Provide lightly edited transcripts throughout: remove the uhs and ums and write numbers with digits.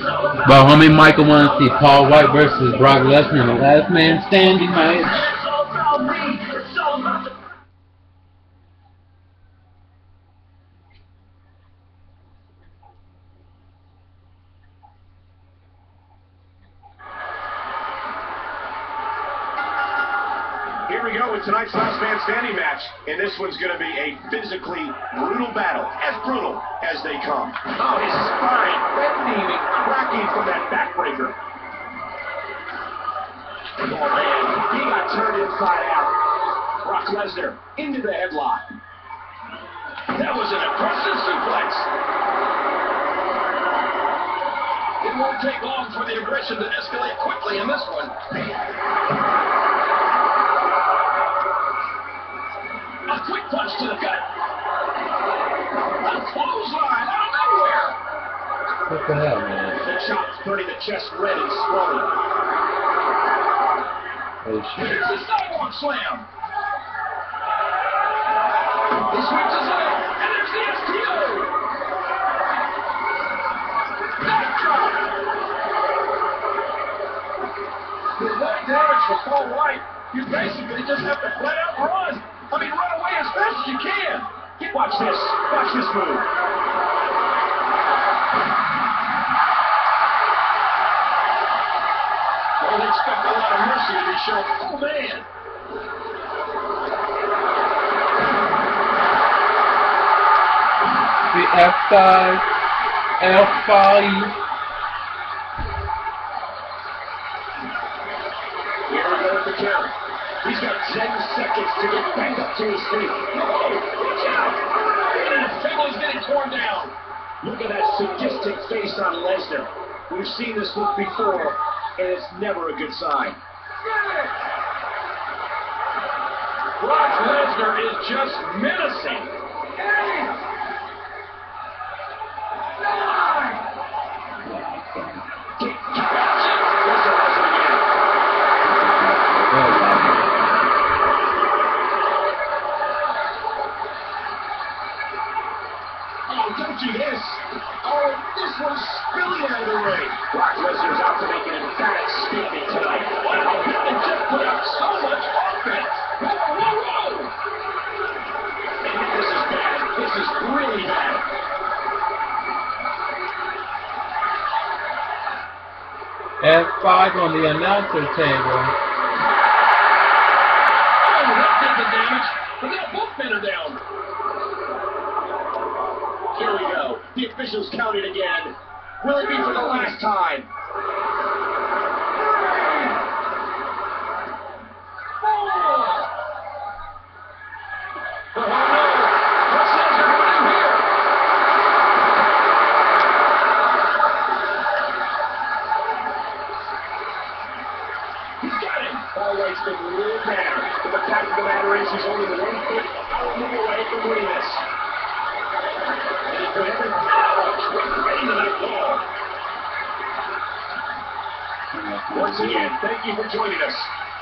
But homie Michael wants to see Paul White versus Brock Lesnar in the last man standing match. Here we go with tonight's last man standing match, and this one's going to be a physically brutal battle, as brutal as they come. Oh, his spine bending and cracking from that backbreaker. Oh man, he got turned inside out. Brock Lesnar into the headlock. That was an aggressive suplex. It won't take long for the aggression to escalate quickly in this one. A quick punch to the gut. A clothesline out of nowhere. What the hell, man? The chops turning the chest red and swollen. Oh shit. Here's the sidewalk slam. He sweeps his leg, and there's the STO. Backdrop. With no damage for Paul White, you basically just have to flat out run. I mean, run away as fast as you can. Watch this. Watch this move. Don't expect a lot of mercy to be shown. Oh, man. The F5. F5. Here we go with the count. He's got 10 seconds to get back up to his feet. Oh, watch out! And the table is getting torn down. Look at that sadistic face on Lesnar. We've seen this look before, and it's never a good sign. Brock Lesnar is just menacing. 8, 9. Don't do this. Oh, this one's spilling out of the ring. Brock Lesnar's out to make an emphatic statement tonight. Wow, he can just put out so much offense. Whoa, whoa, whoa. And this is bad. This is really bad. F5 on the announcer table. Oh, that did the damage. But that both men are down. Here we go. The officials counted again. Will it be for the last time? 3, 4. Oh no! What's Lesnar going to do here? He's got him. Paul White's been a little down. But the fact of the matter is he's only 1 foot power move away from winning this. Once again, thank you for joining us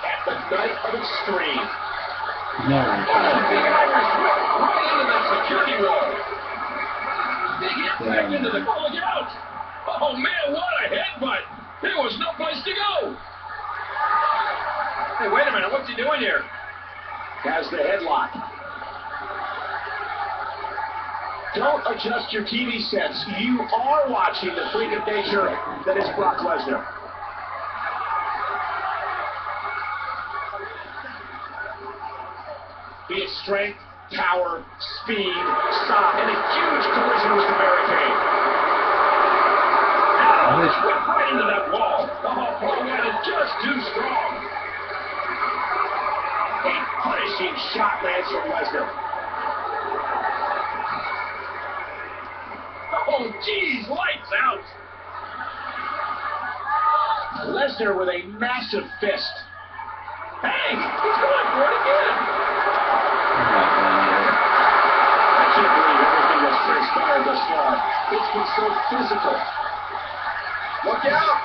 at the Night of Extreme. No. Big Irish whip right into that security wall. Big hit back into the look out. Oh man, what a headbutt. There was no place to go. Hey, wait a minute, what's he doing here? Has the headlock. Don't adjust your TV sets. You are watching the freak of nature that is Brock Lesnar. Be it strength, power, speed, stop, and a huge collision with the barricade. Ow! Just went right into that wall. Oh, Paul White is just too strong. A punishing shot lands from Lesnar. Oh, geez, lights out. Lesnar with a massive fist. Hey, he's going for it again. I can't believe everything that's transpired thus far. It's been so physical. Look out!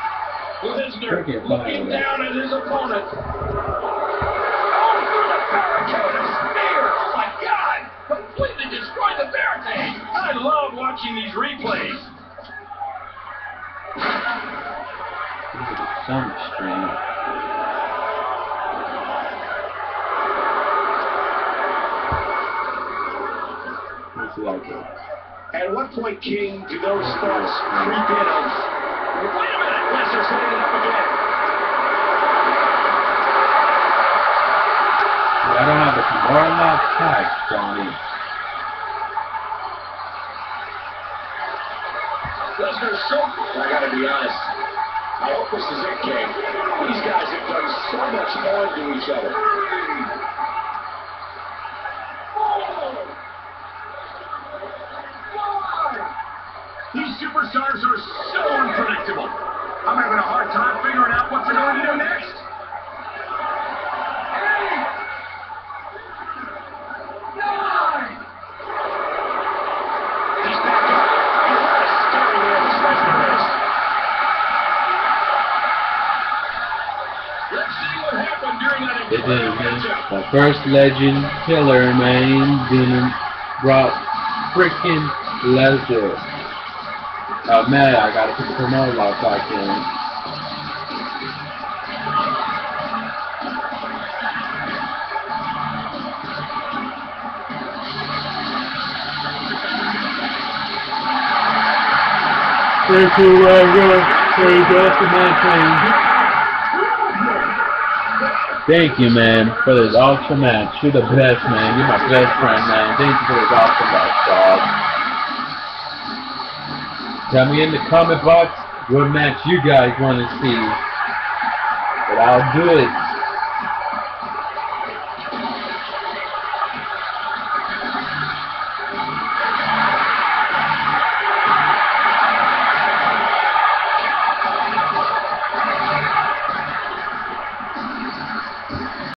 Lesnar looking down at his opponent. Oh, through the barricade, a spear! Oh my God! Completely destroyed the barricade! I love watching these replays. some stream. What's it like that? At what point, King, do those thoughts creep in of, wait a minute, Lesnar's setting it up again. I don't have the Kimura lock tag, Johnny. Lesnar's so, I gotta be honest, I hope this is it, King. These guys have done so much harm to each other. These superstars are so unpredictable. I'm having a hard time figuring out what they're going to do next. He's back up. And what a scary man this Lesnar is. Let's see what happened during that incredible matchup. The first legend killer, man, didn't brought freaking Lesnar. Oh man, I gotta put the promoter lock back in. Thank you, thank you, man, for this awesome match. You're the best, man. You're my best friend, man. Thank you for this awesome match, dog. Tell me in the comment box what match you guys want to see. But I'll do it.